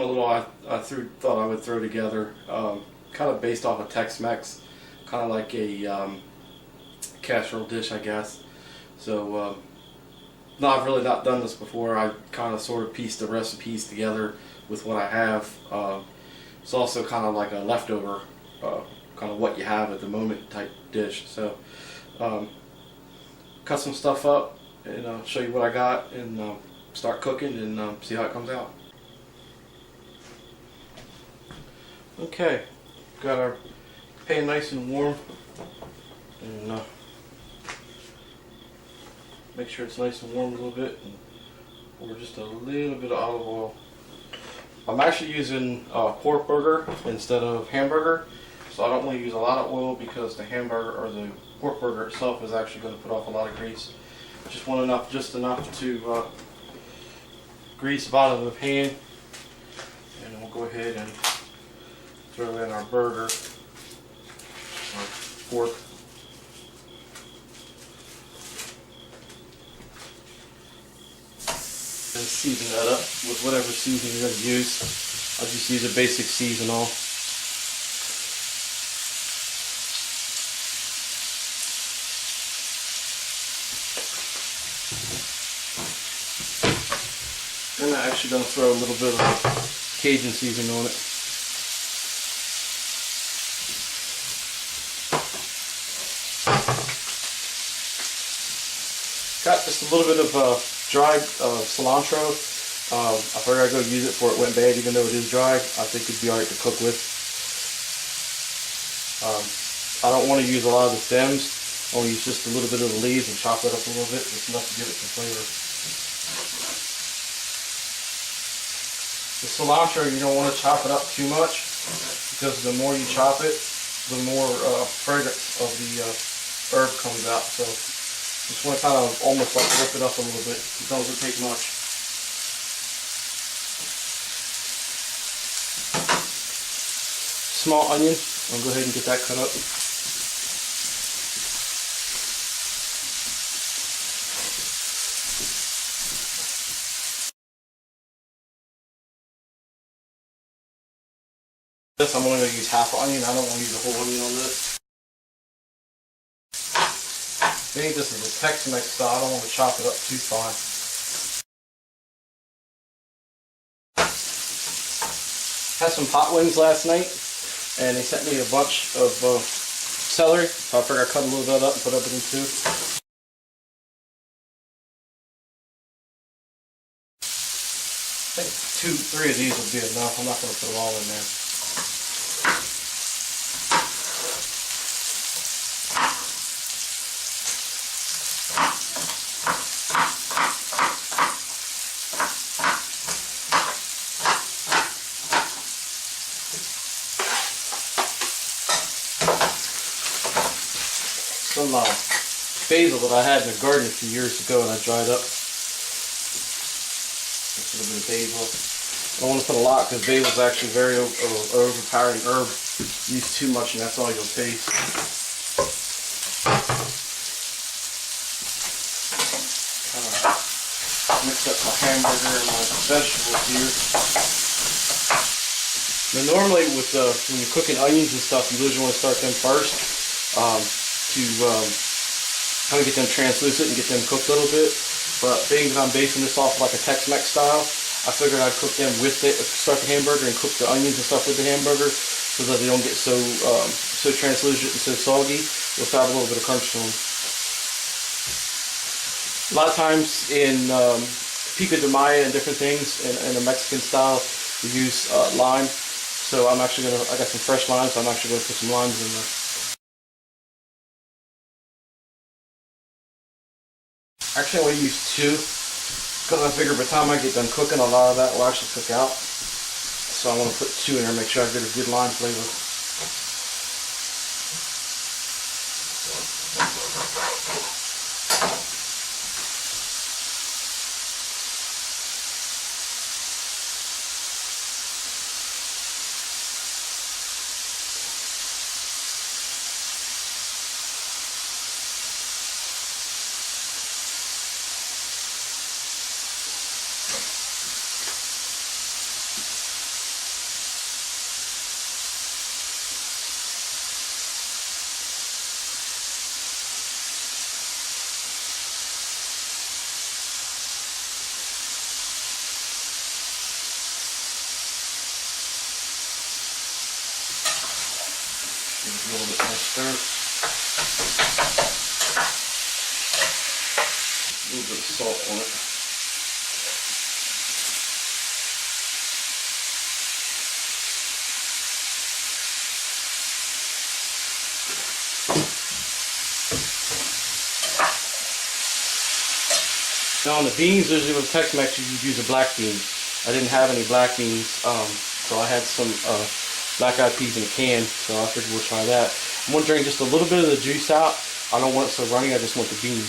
little I thought I would throw together, kind of based off of Tex Mex, kind of like a casserole dish, I guess. So no, I've really not done this before. I kind of sort of pieced the recipes together with what I have. It's also kind of like a leftover, kind of what you have at the moment type dish. So cut some stuff up and show you what I got, and start cooking and see how it comes out. Okay, got our pan nice and warm, and make sure it's nice and warm a little bit, and pour just a little bit of olive oil. I'm actually using pork burger instead of hamburger, so I don't want to use a lot of oil because the hamburger or the pork burger itself is actually going to put off a lot of grease. Just enough to grease the bottom of the pan, and then we'll go ahead and throw in our burger, our pork. And season that up with whatever seasoning you're going to use. I'll just use a basic seasonal. And I'm actually going to throw a little bit of Cajun seasoning on it. Got just a little bit of dried cilantro. I figured I'd go use it before it went bad, even though it is dry. I think it'd be alright to cook with. I don't want to use a lot of the stems. I want to use just a little bit of the leaves and chop it up a little bit, just enough to give it some flavor. The cilantro, you don't want to chop it up too much, because the more you chop it, the more fragrance of the herb comes out. So just want to kind of almost like whip it up a little bit. It doesn't take much. Small onion, I'll go ahead and get that cut up. This I'm only going to use half an onion. I don't want to use a whole onion on this. I think this is a Tex Mex style. I don't want to chop it up too fine. Had some hot wings last night, and they sent me a bunch of celery, so I figured I'd cut a little bit up and put it in two. I think 2-3 of these will be enough. I'm not going to put them all in there. Some basil that I had in the garden a few years ago, and I dried up. Just a little bit of basil. I don't want to put a lot because basil is actually very overpowering herb. Use too much and that's all you'll taste. Mix up my hamburger and my vegetables here. Now normally with when you're cooking onions and stuff, you usually want to start them first. To kind of get them translucent and get them cooked a little bit. But being that I'm basing this off like a Tex Mex style, I figured I'd cook them with it, start the hamburger and cook the onions and stuff with the hamburger so that they don't get so translucent and so soggy. They'll have a little bit of crunch to them. A lot of times in pico de Maya and different things in a Mexican style, we use lime. So I'm actually I got some fresh limes, so I'm actually going to put some limes in there. Actually, I want to use 2 because I figure by the time I get done cooking, a lot of that will actually cook out. So I want to put 2 in there, make sure I get a good lime flavor. Give it a little bit more stir. A little bit of salt on it. Now on the beans, usually with Tex Mex you use a black bean. I didn't have any black beans, so I had some black eyed peas in a can, so I figured we'll try that. I'm going to drain just a little bit of the juice out. I don't want it so runny, I just want the beans.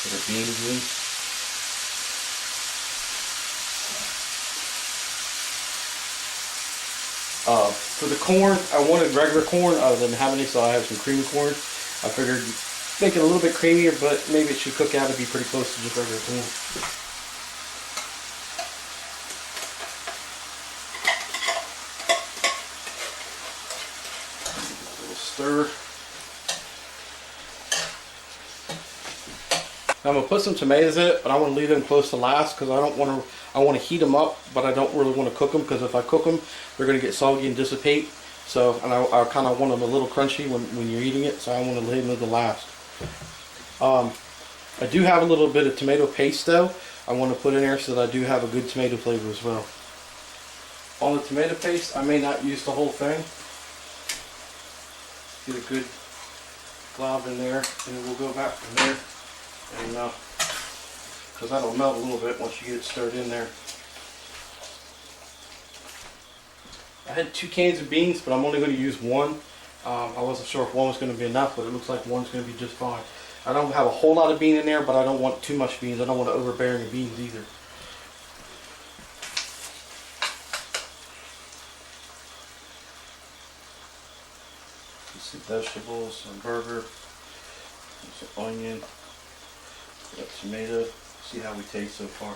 Put our beans in. For the corn, I wanted regular corn. I didn't have any, so I have some creamy corn. I figured make it a little bit creamier, but maybe it should cook out to be pretty close to just regular corn. A little stir. Now I'm gonna put some tomatoes in it, but I want to leave them close to last because I don't want to. I want to heat them up, but I don't really want to cook them because if I cook them, they're going to get soggy and dissipate. So, and I kind of want them a little crunchy when you're eating it, so I want to leave them to the last. I do have a little bit of tomato paste though. I want to put in there so that I do have a good tomato flavor as well. On the tomato paste, I may not use the whole thing. Get a good glob in there, and then we'll go back from there. And because that'll melt a little bit once you get it stirred in there. I had 2 cans of beans, but I'm only going to use 1. I wasn't sure if 1 was going to be enough, but it looks like 1's going to be just fine. I don't have a whole lot of bean in there, but I don't want too much beans. I don't want to overbearing the beans either. Some vegetables, some burger, some onion, got tomato. See how we taste so far.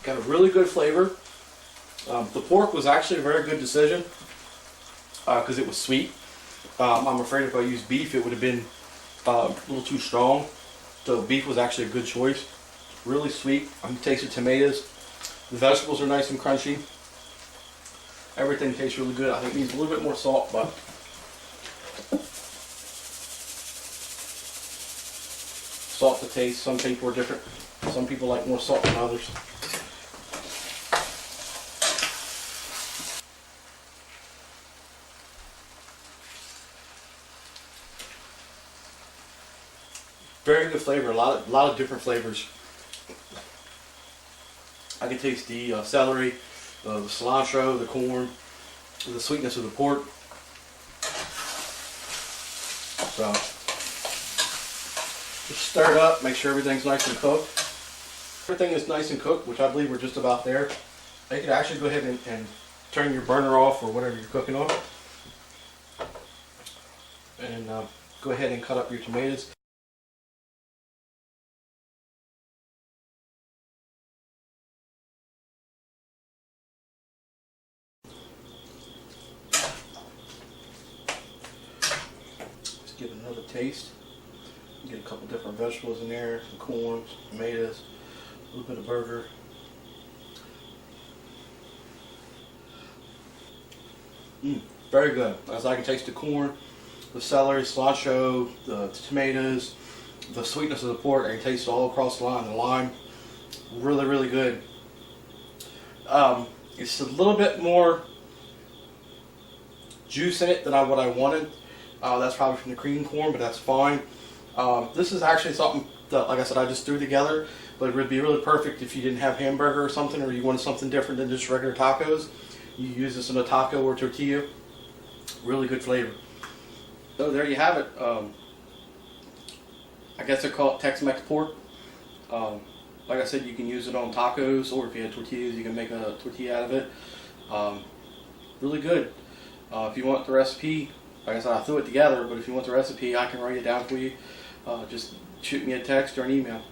Got a really good flavor. The pork was actually a very good decision because it was sweet. I'm afraid if I used beef it would have been a little too strong. So beef was actually a good choice. Really sweet. I can taste the tomatoes. The vegetables are nice and crunchy. Everything tastes really good. I think it needs a little bit more salt, but salt to taste. Some people are different. Some people like more salt than others. Very good flavor. A lot of different flavors. I can taste the celery, the cilantro, the corn, the sweetness of the pork. So just stir it up, make sure everything's nice and cooked. Everything is nice and cooked, which I believe we're just about there. You can actually go ahead and turn your burner off or whatever you're cooking on. And go ahead and cut up your tomatoes. Give it another taste. Get a couple different vegetables in there, some corn, some tomatoes, a little bit of burger. Very good. As I can taste the corn, the celery, cilantro, the tomatoes, the sweetness of the pork. I can taste it all across the line. The lime, really, really good. It's a little bit more juice in it than what I wanted. That's probably from the cream corn, but that's fine. This is actually something that, like I said, I just threw together, but it would be really perfect if you didn't have hamburger or something, or you wanted something different than just regular tacos. You use this in a taco or tortilla. Really good flavor. So there you have it. I guess I call it Tex Mex pork. Like I said, you can use it on tacos, or if you had tortillas, you can make a tortilla out of it. Really good. If you want the recipe, like I said, I threw it together, but if you want the recipe, I can write it down for you. Just shoot me a text or an email.